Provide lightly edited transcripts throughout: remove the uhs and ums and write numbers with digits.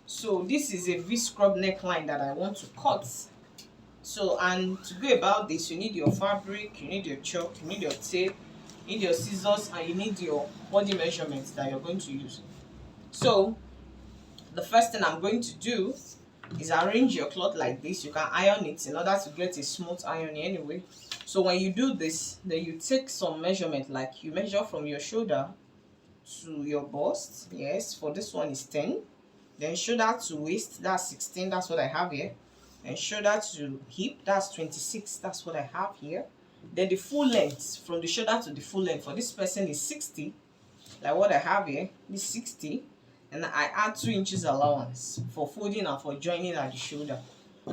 So this is a V scrub neckline that I want to cut. So, and to go about this, you need your fabric, you need your chalk, you need your tape, you need your scissors, and you need your body measurements that you're going to use. So the first thing I'm going to do is arrange your cloth like this. You can iron it in order to get a smooth iron anyway. So when you do this, then you take some measurement, like you measure from your shoulder to your bust. Yes, for this one is 10. Then shoulder to waist, that's 16, that's what I have here. And shoulder to hip, that's 26, that's what I have here. Then the full length, from the shoulder to the full length for this person is 60, like what I have here, is 60. And I add 2 inches allowance for folding and for joining at the shoulder.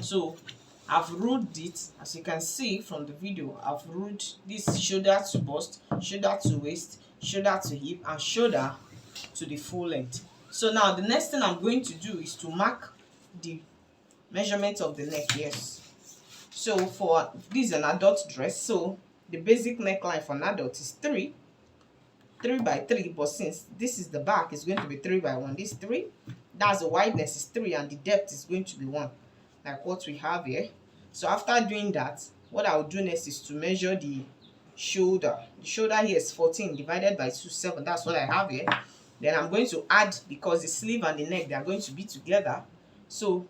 So I've ruled it, as you can see from the video. I've ruled this shoulder to bust, shoulder to waist, shoulder to hip, and shoulder to the full length. So now the next thing I'm going to do is to mark the measurement of the neck. Yes, so for this is an adult dress, so the basic neckline for an adult is 3 by 3, but since this is the back, it's going to be 3 by 1. This 3, that's the wideness is 3, and the depth is going to be 1, like what we have here. So after doing that, what I'll do next is to measure the shoulder. The shoulder here is 14 divided by 2, 7. That's what I have here. Then I'm going to add, because the sleeve and the neck, they are going to be together, so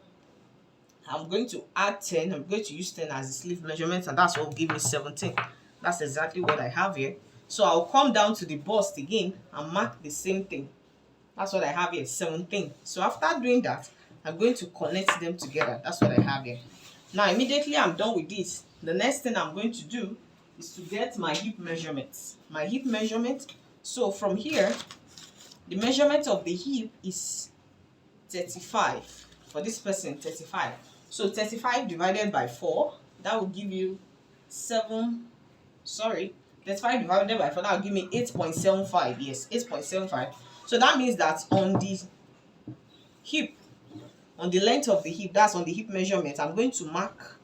I'm going to add 10. I'm going to use 10 as the sleeve measurement, and that's what will give me 17. That's exactly what I have here. So I'll come down to the bust again and mark the same thing. That's what I have here, 17. So after doing that, I'm going to connect them together. That's what I have here. Now immediately I'm done with this, the next thing I'm going to do is to get my hip measurements. My hip measurement. So from here, the measurement of the hip is 35. For this person, 35. So 35 divided by 4, that will give you 35 divided by 4, that will give me 8.75. Yes, 8.75. So that means that on the hip, on the length of the hip, that's on the hip measurement, I'm going to mark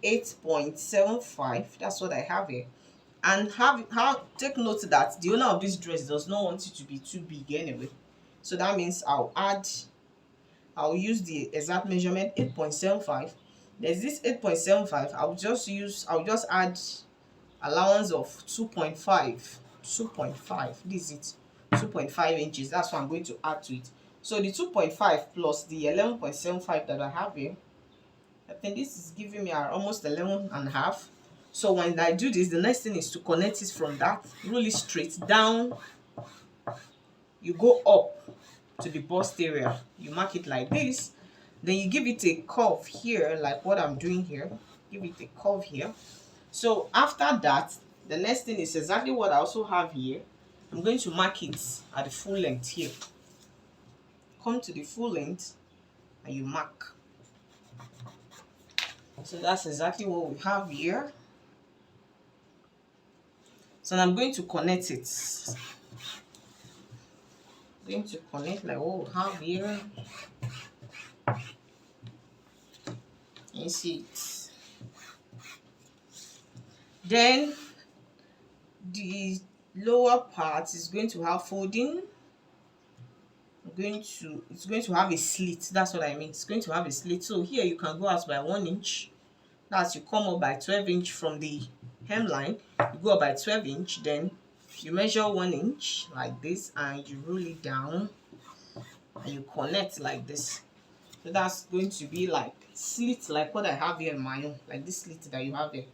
8.75. That's what I have here. And take note that the owner of this dress does not want it to be too big anyway. So that means I'll use the exact measurement, 8.75. There's this 8.75. I'll just add allowance of 2.5. 2.5. This is it. 2.5 inches. That's what I'm going to add to it. So the 2.5 plus the 11.75 that I have here, I think this is giving me almost 11.5. So when I do this, the next thing is to connect it from that, really straight down. You go up to the bust area, you mark it like this, then you give it a curve here, like what I'm doing here. Give it a curve here. So after that, the next thing is exactly what I also have here. I'm going to mark it at the full length here. Come to the full length and you mark. So that's exactly what we have here. So I'm going to connect it. I'm going to connect like what we have here. You see it. Then the lower part is going to have folding. It's going to have a slit. That's what I mean. It's going to have a slit. So here you can go out by 1 inch. That's, you come up by 12 inch from the hemline. You go up by 12 inch. Then you measure 1 inch like this, and you roll it down, and you connect like this. So that's going to be like slit, like what I have here in my own, like this slit that you have here,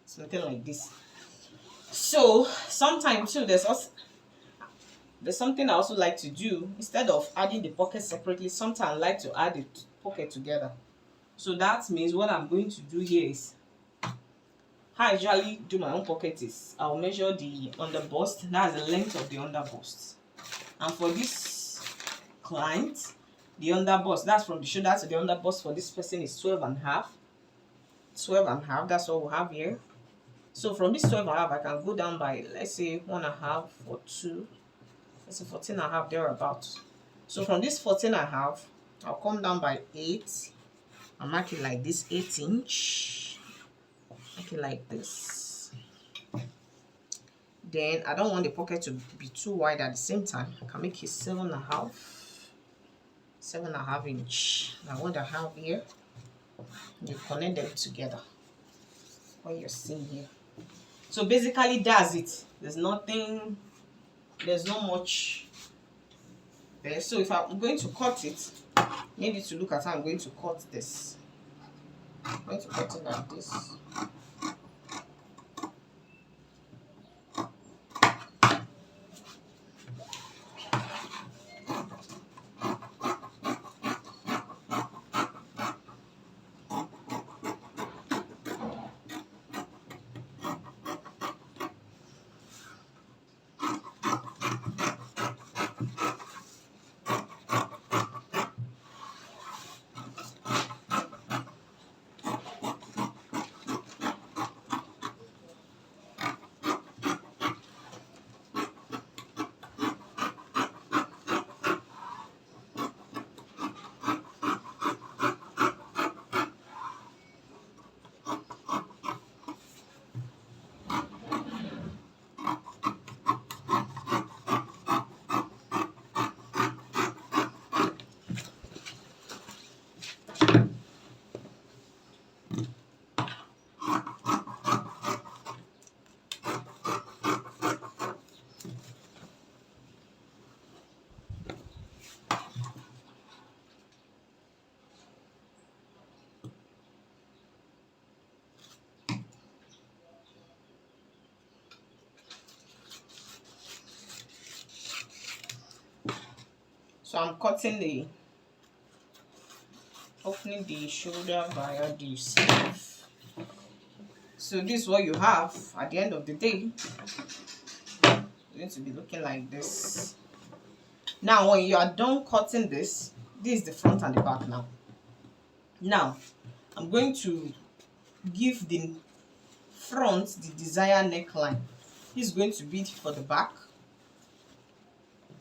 something like this. So sometimes too, there's something I also like to do. Instead of adding the pocket separately, sometimes I like to add the pocket together. So that means what I'm going to do here is, how I usually do my own pocket is, I'll measure the underbust. That's the length of the underbust. And for this client, the underbust, that's from the shoulder to the underbust, for this person is 12.5. 12.5, that's what we have here. So from this 12.5, I can go down by, let's say, 1.5 or 2. Let's say 14.5, thereabouts. So from this 14.5, I'll come down by 8. I'll mark it like this, 8 inch. Make it like this. Then I don't want the pocket to be too wide at the same time. I can make it 7.5. 7.5 inch. The one that I have here, you connect them together. What you're seeing here. So basically that's it. There's not much there. So if I'm going to cut it, you need to look at how I'm going to cut this. I'm going to cut it like this. So I'm opening the shoulder via the sleeve. So this is what you have at the end of the day. It's going to be looking like this. Now when you are done cutting this is the front and the back now. Now I'm going to give the front the desired neckline. This is going to be for the back.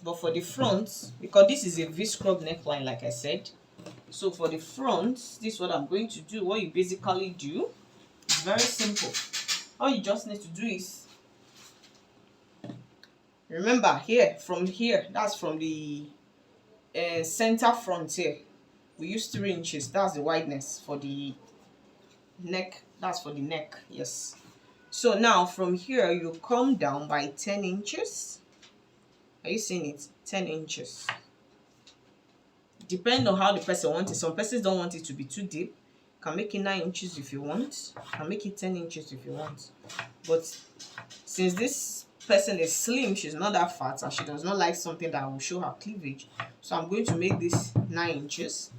But for the front, because this is a V-scrub neckline, like I said, so for the front, this is what I'm going to do. What you basically do is very simple. All you just need to do is, remember here, from here, that's from the center front here, we use 3 inches. That's the wideness for the neck. That's for the neck, yes. So now from here, you come down by 10 inches. Are you seeing it? 10 inches. Depend on how the person wants it. Some persons don't want it to be too deep. You can make it 9 inches if you want. You can make it 10 inches if you want. But since this person is slim, she's not that fat, and she does not like something that will show her cleavage, so I'm going to make this 9 inches.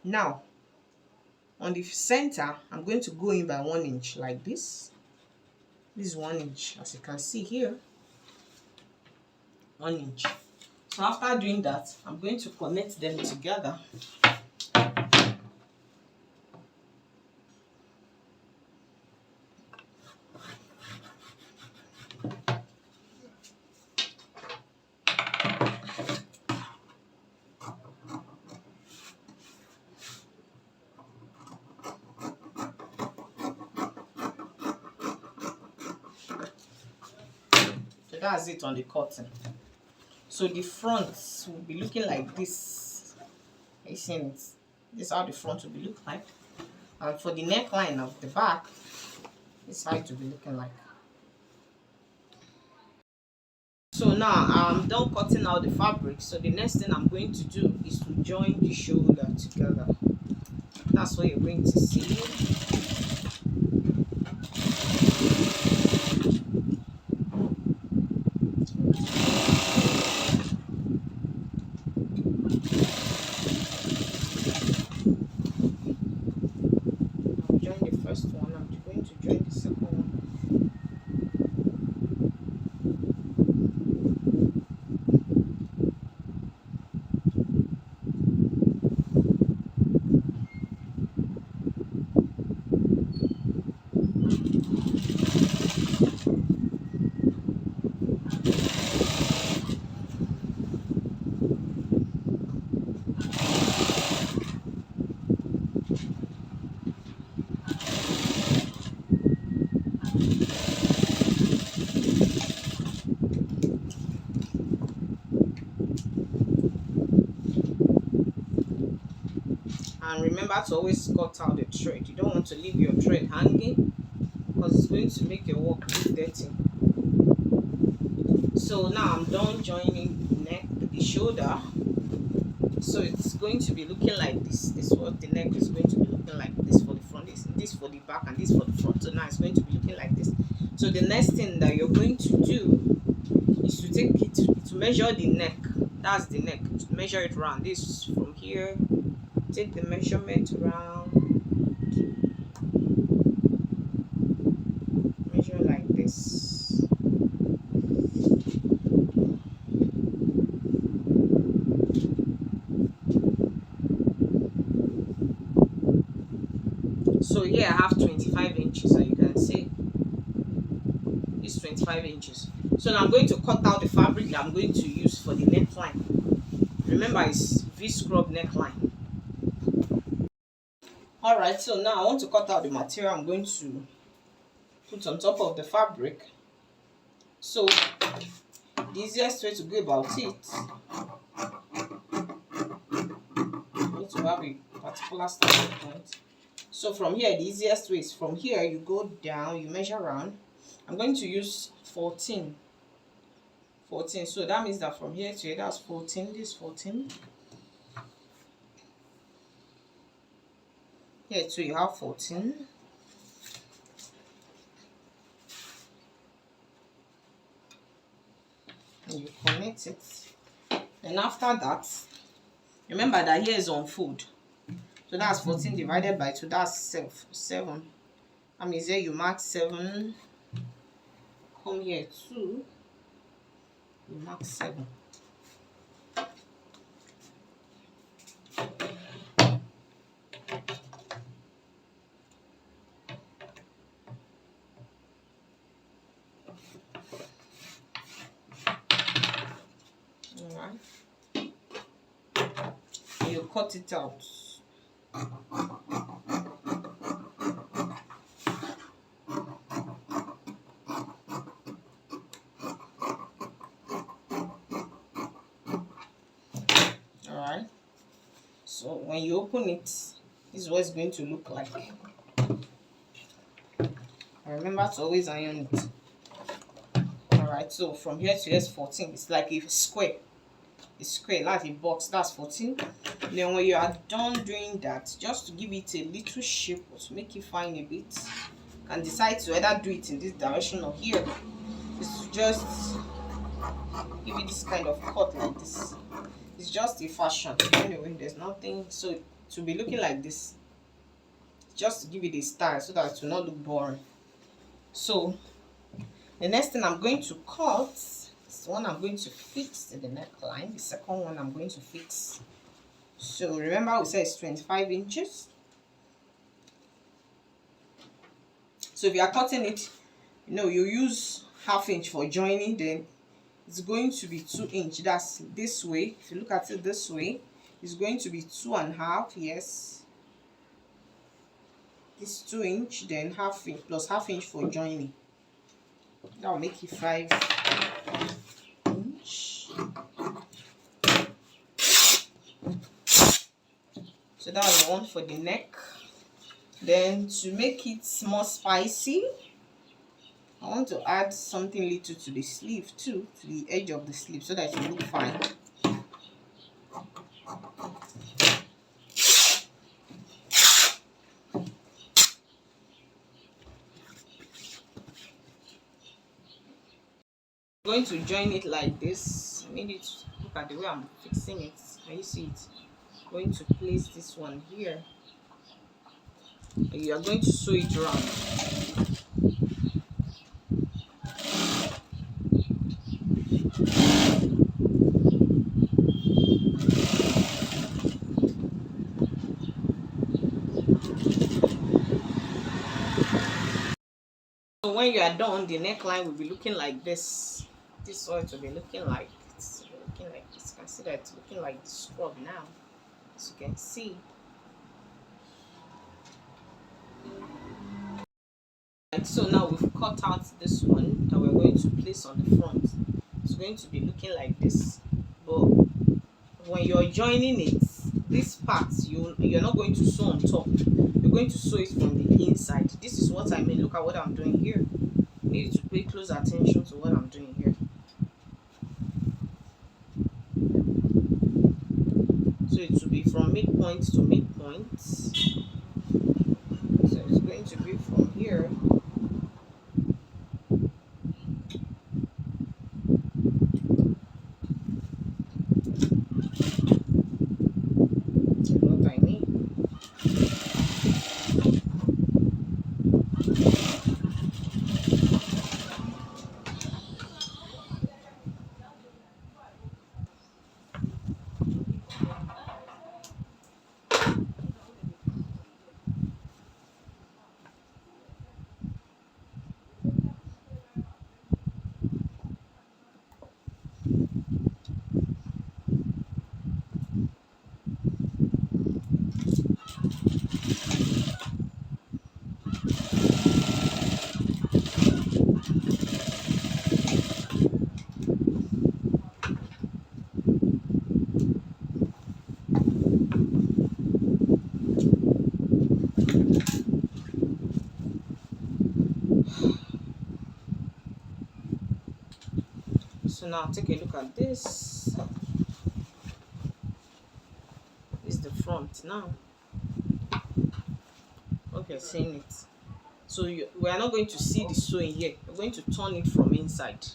Now, on the center, I'm going to go in by 1 inch like this. This is 1 inch, as you can see here. 1 inch. So after doing that, I'm going to connect them together. So that's it on the cotton. So the front will be looking like this. Are you seeing it? This is how the front will be looking like. And for the neckline of the back, this is how it will be looking like. So now I'm done cutting out the fabric. So the next thing I'm going to do is to join the shoulder together. That's what you're going to see. First one, I'm going to join the second one. And remember to always cut out the thread. You don't want to leave your thread hanging because it's going to make your work look dirty. So now I'm done joining the neck, the shoulder. So it's going to be looking like this. This is what the neck is going to be looking like. This for the front, this for the back, and this for the front. So now it's going to be looking like this. So the next thing that you're going to do is to take it to measure the neck. That's the neck. To measure it round. This from here. Take the measurement round. Measure like this. So here I have 25 inches, as you can see. It's 25 inches. So now I'm going to cut out the fabric that I'm going to use for the neckline. Remember, it's V-scrub neckline. Alright, so now I want to cut out the material I'm going to put on top of the fabric. So the easiest way to go about it, you need to have a particular starting point. So from here, the easiest way is from here, you go down, you measure around. I'm going to use 14. So that means that from here to here, that's 14. This 14. Here too, you have 14. And you connect it. And after that, remember that here is on fold. So that's 14 divided by 2. That's 7. That means here you mark 7. Come here 2. You mark 7. Alright. You cut it out. Alright, so when you open it, this is what it's going to look like. Remember to always iron it. Alright, so from here to here is 14. It's like a square. It's square, like a box. That's 14. Then when you are done doing that, just to give it a little shape or to make it fine a bit, you can decide to either do it in this direction or here. It's just give it this kind of cut like this. It's just a fashion. Anyway, there's nothing. So to be looking like this, just to give it a style so that it will not look boring. So the next thing I'm going to cut is the one I'm going to fix to the neckline. The second one I'm going to fix. So remember we said it's 25 inches. So if you are cutting it, you use ½ inch for joining, then it's going to be 2 inch. That's this way. If you look at it this way, it's going to be 2.5. Yes, this 2 inch, then ½ inch plus ½ inch for joining. That will make it 5 inch. So that's the one for the neck. Then to make it more spicy, I want to add something little to the sleeve too, to the edge of the sleeve, so that it will look fine. I'm going to join it like this. I need it to look at the way I'm fixing it. Can you see it? I'm going to place this one here. And you are going to sew it around. So when you are done, the neckline will be looking like this. This is what it will be looking like. It's looking like this. You can see that it's looking like the scrub now, as you can see. And so now we've cut out this one that we're going to place on the front. It's going to be looking like this. But when you're joining it, this part, you're not going to sew on top, you're going to sew it from the inside. This is what I mean. Look at what I'm doing here. You need to pay close attention to what I'm doing here. So it will be from midpoint to midpoint. So it's going to be from here. What I mean. So now take a look at this. This is the front now. Okay, seeing it. So we are not going to see the sewing here. We're going to turn it from inside.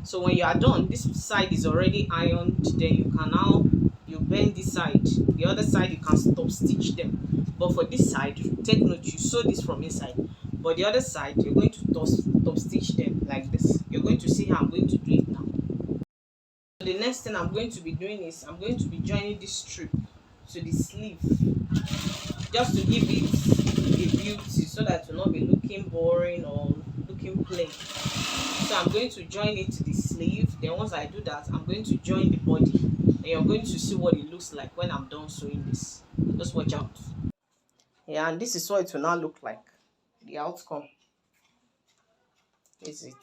So when you are done, this side is already ironed. Then you can now bend this side. The other side you can stop stitch them. But for this side, take note, you sew this from inside. But the other side, you're going to top stitch them like this. You're going to see how I'm going to do it now. So the next thing I'm going to be doing is I'm going to be joining this strip to the sleeve, just to give it a beauty, so that it will not be looking boring or looking plain. So I'm going to join it to the sleeve. Then once I do that, I'm going to join the body, and you're going to see what it looks like when I'm done sewing this. Just watch out. Yeah, and this is what it will now look like. The outcome is it.